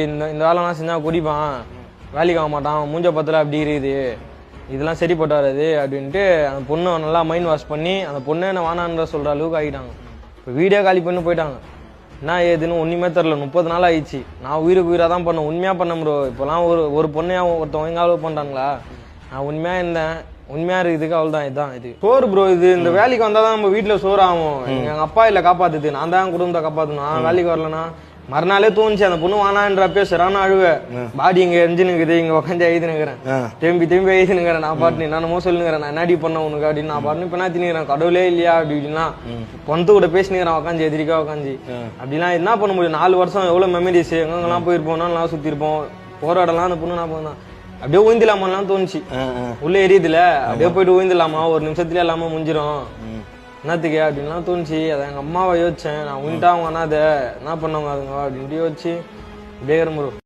இந்த இந்த வேலைலாம் செஞ்சா குடிப்பான், வேலைக்கு ஆக மாட்டான், மூஞ்ச பத்தல அப்படி இருக்குது, இதெல்லாம் சரிப்பட்டு வராது அப்படின்ட்டு அந்த பொண்ணை நல்லா மைண்ட் வாஷ் பண்ணி அந்த பொண்ணை என்ன வானான்ற சொல்ற அளவுக்கு ஆகிட்டாங்க. இப்போ வீடியோ காலி பண்ணி போயிட்டாங்க. என்ன ஏதுன்னு ஒன்றுமே தெரில. 30 நாள் ஆயிடுச்சு. நான் உயிருக்கு உயிராக தான் பண்ணேன். உண்மையாக பண்ணேன் ப்ரோ. இப்போலாம் ஒரு பொண்ணையா ஒருத்தவங்க எங்கே அவ்வளோ பண்ணுறாங்களா? நான் உண்மையாக இருந்தேன். உண்மையாக இருக்குதுக்கு அவள் தான். இதுதான் இது சோறு ப்ரோ. இது இந்த வேலைக்கு வந்தால் தான் நம்ம வீட்டில் சோறு ஆகும். எங்கள் அப்பா இல்லை காப்பாற்றுது, நான் தான் குடும்பத்தை காப்பாற்றணும். நான் வேலைக்கு வரலன்னா மறுநாளே தோணுச்சு அந்த பொண்ணு வானான்றப்பே சரியான அழுவேன். பாடி இங்க எரிஞ்சுனுக்குது, இங்க உட்காந்து எழுதினுக்கிறேன், திரும்பி எழுதினுக்கிறேன். நான் பாட்டு என்னமோ சொல்லுங்கிறேன், நான் என்னடி பண்ண உனக்கு அப்படின்னு. நான் பாட்டு இப்ப திணிக்கிறேன், கடவுளே இல்லையா அப்படின்னா பொண்ணு கூட பேசினுக்கிறேன் உட்காந்து எதிரிக்கா உட்காந்து. அப்படிலாம் என்ன பண்ண முடியும்? 4 வருஷம் எவ்வளவு மெமரிஸ், எங்கெல்லாம் போயிருப்போம், நல்லா சுத்தி இருப்போம், போராடலாம். அந்த பொண்ணு நான் போனேன் அப்படியே ஓய்ந்துலாமான்னு தோணுச்சு. உள்ள எரியுதுல அப்படியே போயிட்டு ஓய்ந்துலாமா, ஒரு நிமிஷத்துல எல்லாமே முடிஞ்சிடும் என்னத்துக்கு அப்படின்லாம் தோணுச்சு. அதை எங்க அம்மாவை யோசிச்சேன். நான் உன்ட்டா அவங்க அண்ணாத என்ன பண்ணவங்க அதுங்க அப்படின்ட்டு யோசிச்சு அப்படியே ப்ரோ.